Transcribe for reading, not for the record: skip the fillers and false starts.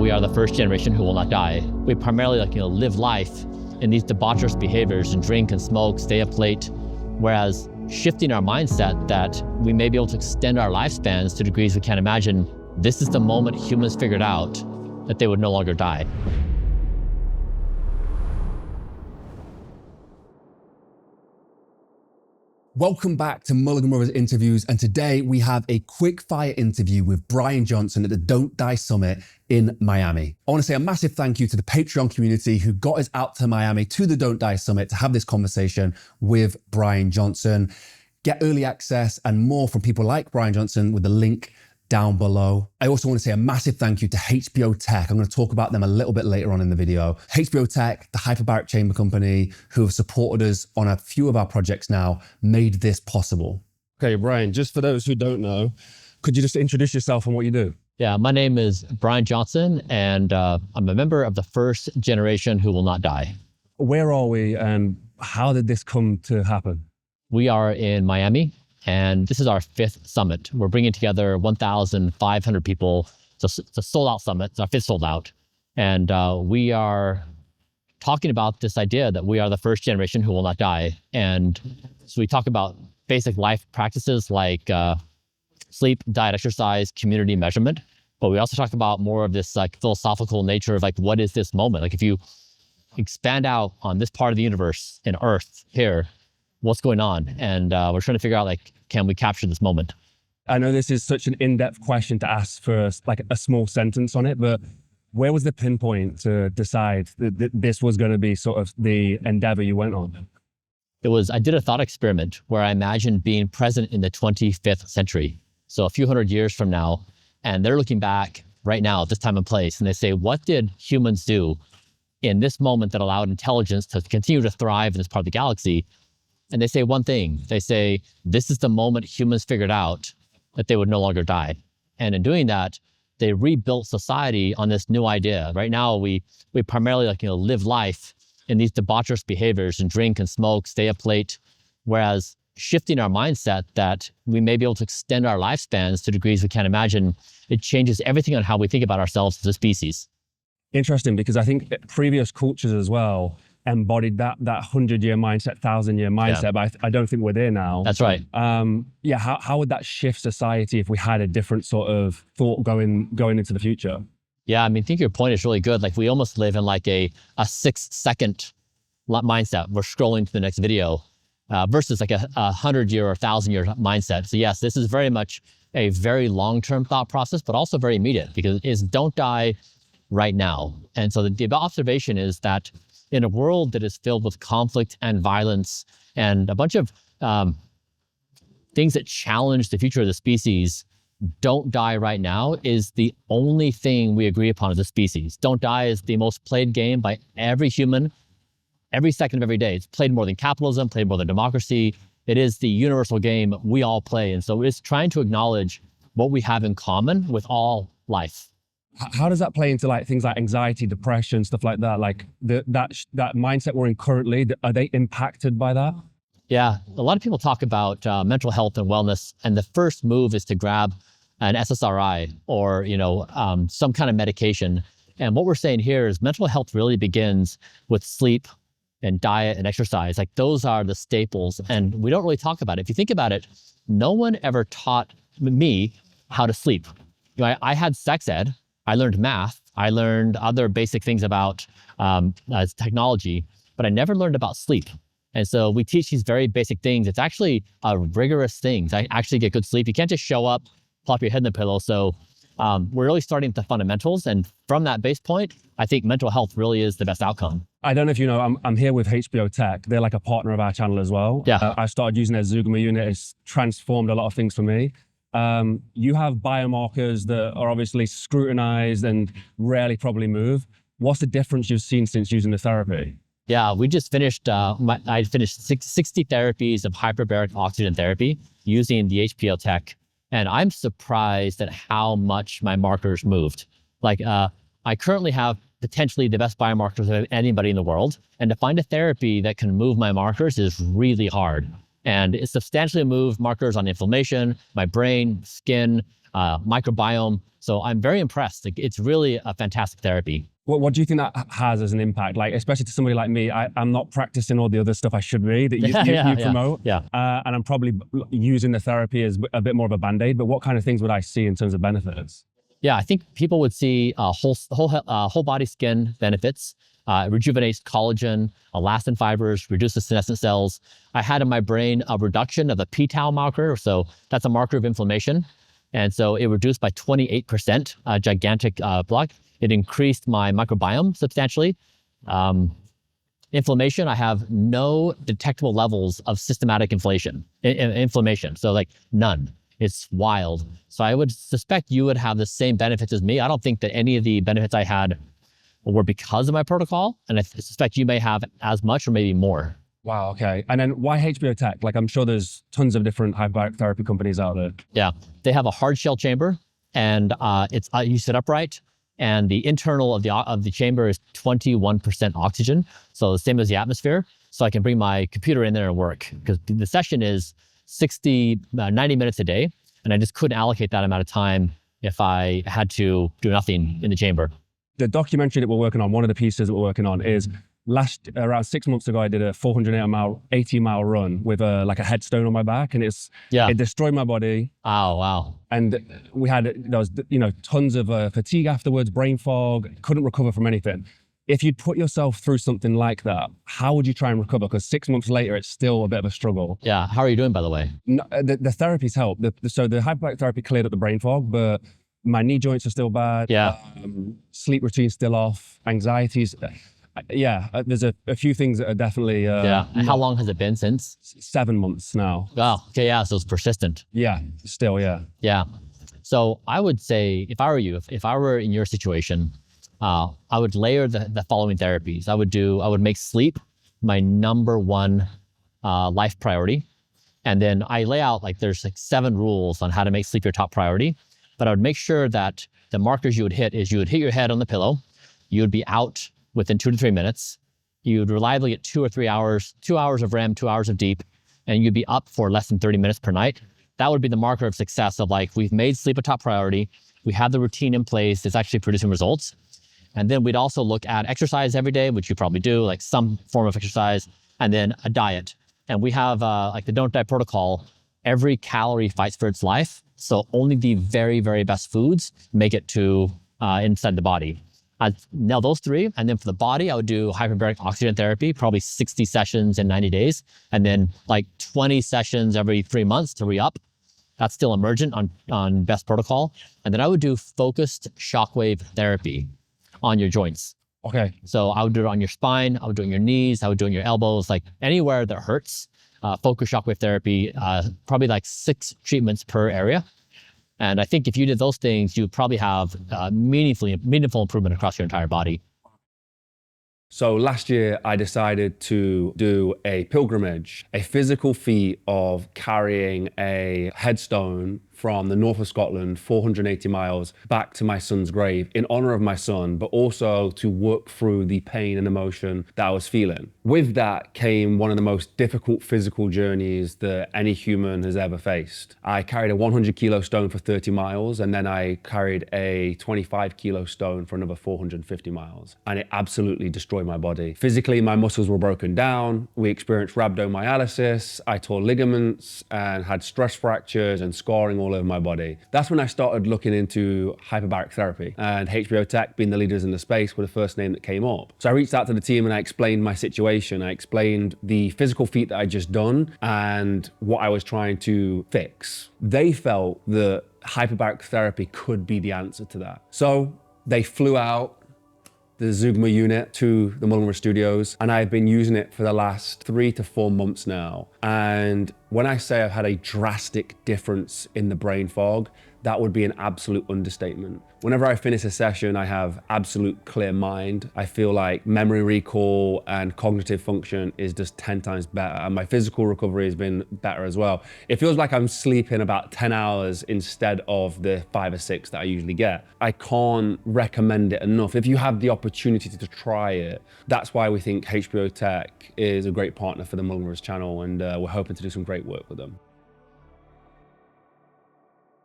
we are the first generation who will not die. We primarily live life in these debaucherous behaviors and drink and smoke, stay up late, whereas shifting our mindset that we may be able to extend our lifespans to degrees we can't imagine, this is the moment humans figured out that they would no longer die. Welcome back to Mulligan Brothers Interviews, and today we have a quick fire interview with Bryan Johnson at the Don't Die Summit in Miami. I want to say a massive thank you to the Patreon community who got us out to Miami to the Don't Die Summit to have this conversation with Bryan Johnson. Get early access and more from people like Bryan Johnson with the link down below. I also want to say a massive thank you to HBO Tech. I'm going to talk about them a little bit later on in the video. HBO Tech, the hyperbaric chamber company who have supported us on a few of our projects now, made this possible. Okay, Bryan, just for those who don't know, could you just introduce yourself and what you do? Yeah, my name is Bryan Johnson, and I'm a member of the first generation who will not die. Where are we and how did this come to happen? We are in Miami, and this is our 5th summit. We're bringing together 1,500 people. It's a sold-out summit. It's our 5th sold out. And we are talking about this idea that we are the first generation who will not die. And so we talk about basic life practices like sleep, diet, exercise, community measurement. But we also talk about more of this philosophical nature of what is this moment? If you expand out on this part of the universe in Earth here, what's going on? And we're trying to figure out can we capture this moment? I know this is such an in-depth question to ask for a small sentence on it, but where was the pinpoint to decide that this was going to be sort of the endeavor you went on? I did a thought experiment where I imagined being present in the 25th century. So a few hundred years from now, and they're looking back right now at this time and place, and they say, what did humans do in this moment that allowed intelligence to continue to thrive in this part of the galaxy? And they say one thing. They say, this is the moment humans figured out that they would no longer die. And in doing that, they rebuilt society on this new idea. Right now, we primarily live life in these debaucherous behaviors and drink and smoke, stay up late, whereas shifting our mindset that we may be able to extend our lifespans to degrees we can't imagine, it changes everything on how we think about ourselves as a species. Interesting, because I think previous cultures as well embodied that 100-year mindset, 1,000-year mindset, yeah. But I don't think we're there now. That's right. Yeah, how would that shift society if we had a different sort of thought going into the future? Yeah, I think your point is really good. We almost live in a 6-second mindset. We're scrolling to the next video versus a 100-year or 1,000-year mindset. So yes, this is very much a very long-term thought process, but also very immediate because it is don't die right now. And so the observation is that in a world that is filled with conflict and violence and a bunch of things that challenge the future of the species, don't die right now is the only thing we agree upon as a species. Don't die is the most played game by every human, every second of every day. It's played more than capitalism, played more than democracy. It is the universal game we all play. And so it's trying to acknowledge what we have in common with all life. How does that play into things like anxiety, depression, stuff like that? That mindset we're in currently, are they impacted by that? Yeah, a lot of people talk about mental health and wellness, and the first move is to grab an SSRI or some kind of medication. And what we're saying here is mental health really begins with sleep and diet and exercise. Those are the staples, and we don't really talk about it. If you think about it, no one ever taught me how to sleep. I had sex ed. I learned math. I learned other basic things about technology, but I never learned about sleep. And so we teach these very basic things. It's actually a rigorous thing to actually get good sleep. You can't just show up, plop your head in the pillow. So we're really starting with the fundamentals. And from that base point, I think mental health really is the best outcome. I don't know if you know, I'm here with HBO Tech. They're a partner of our channel as well. Yeah. I started using their Zugama unit. It's transformed a lot of things for me. You have biomarkers that are obviously scrutinized and rarely probably move. What's the difference you've seen since using the therapy? Yeah, we just finished, I finished 60 therapies of hyperbaric oxygen therapy using the HPO Tech. And I'm surprised at how much my markers moved. I currently have potentially the best biomarkers of anybody in the world. And to find a therapy that can move my markers is really hard. And it substantially moved markers on inflammation, my brain, skin, microbiome. So I'm very impressed. Like, it's really a fantastic therapy. What do you think that has as an impact? Like, especially to somebody like me, I'm not practicing all the other stuff I should be that you promote. Yeah. And I'm probably using the therapy as a bit more of a Band-Aid, but what kind of things would I see in terms of benefits? Yeah, I think people would see whole body skin benefits. Rejuvenates collagen, elastin fibers, reduces senescent cells. I had in my brain a reduction of the p-tau marker, so that's a marker of inflammation. And so it reduced by 28%, a gigantic block. It increased my microbiome substantially. Inflammation, I have no detectable levels of systematic inflammation. So like none. It's wild. So I would suspect you would have the same benefits as me. I don't think that any of the benefits I had were because of my protocol. And I suspect you may have as much or maybe more. Wow, okay. And then why HBO Tech? Like, I'm sure there's tons of different hyperbaric therapy companies out there. Yeah, they have a hard shell chamber, and you sit upright, and the internal of the chamber is 21% oxygen, so the same as the atmosphere. So I can bring my computer in there and work, because the session is 90 minutes a day, and I just couldn't allocate that amount of time if I had to do nothing in the chamber. The documentary that we're working on, one of the pieces that we're working on is around 6 months ago, I did a 480-mile run with a headstone on my back, and it destroyed my body. Oh, wow. And there was tons of fatigue afterwards, brain fog, couldn't recover from anything. If you'd put yourself through something like that, how would you try and recover? Because 6 months later, it's still a bit of a struggle. Yeah. How are you doing, by the way? No, the therapies help. So the hyperbaric therapy cleared up the brain fog, but my knee joints are still bad. Yeah. Sleep routine's still off. Anxieties. Yeah, there's a few things that are definitely... yeah. And how long has it been since? 7 months now. Oh, okay, yeah, so it's persistent. Yeah, still, yeah. Yeah. So I would say, if I were you, if I were in your situation, I would layer the following therapies. I would make sleep my number one life priority. And then I lay out, there's 7 rules on how to make sleep your top priority. But I would make sure that the markers you would hit is you would hit your head on the pillow. You would be out within 2 to 3 minutes. You would reliably get 2 or 3 hours, 2 hours of REM, 2 hours of deep, and you'd be up for less than 30 minutes per night. That would be the marker of success of we've made sleep a top priority. We have the routine in place. It's actually producing results. And then we'd also look at exercise every day, which you probably do, some form of exercise, and then a diet. And we have the Don't Die protocol. Every calorie fights for its life. So only the very, very best foods make it to inside the body. I'd nail those 3. And then for the body, I would do hyperbaric oxygen therapy, probably 60 sessions in 90 days. And then 20 sessions every 3 months to re-up. That's still emergent on best protocol. And then I would do focused shockwave therapy on your joints. Okay. So I would do it on your spine. I would do it on your knees. I would do it on your elbows, anywhere that hurts. Focused shockwave therapy, probably 6 treatments per area. And I think if you did those things, you'd probably have meaningful improvement across your entire body. So last year, I decided to do a pilgrimage, a physical feat of carrying a headstone from the north of Scotland, 480 miles, back to my son's grave in honor of my son, but also to work through the pain and emotion that I was feeling. With that came one of the most difficult physical journeys that any human has ever faced. I carried a 100-kilo stone for 30 miles, and then I carried a 25-kilo stone for another 450 miles, and it absolutely destroyed my body. Physically, my muscles were broken down. We experienced rhabdomyolysis. I tore ligaments and had stress fractures and scarring all over my body. That's when I started looking into hyperbaric therapy, and HBO Tech, being the leaders in the space, were the first name that came up. So I reached out to the team and I explained my situation. I explained the physical feat that I'd just done and what I was trying to fix. They felt that hyperbaric therapy could be the answer to that. So they flew out the Zugma unit to the Mulligan Studios, and I've been using it for the last 3 to 4 months now. And when I say I've had a drastic difference in the brain fog, that would be an absolute understatement. Whenever I finish a session, I have absolute clear mind. I feel like memory recall and cognitive function is just 10 times better. And my physical recovery has been better as well. It feels like I'm sleeping about 10 hours instead of the 5 or 6 that I usually get. I can't recommend it enough. If you have the opportunity to try it, that's why we think HBO Tech is a great partner for the Mulligan Brothers channel, and we're hoping to do some great work with them.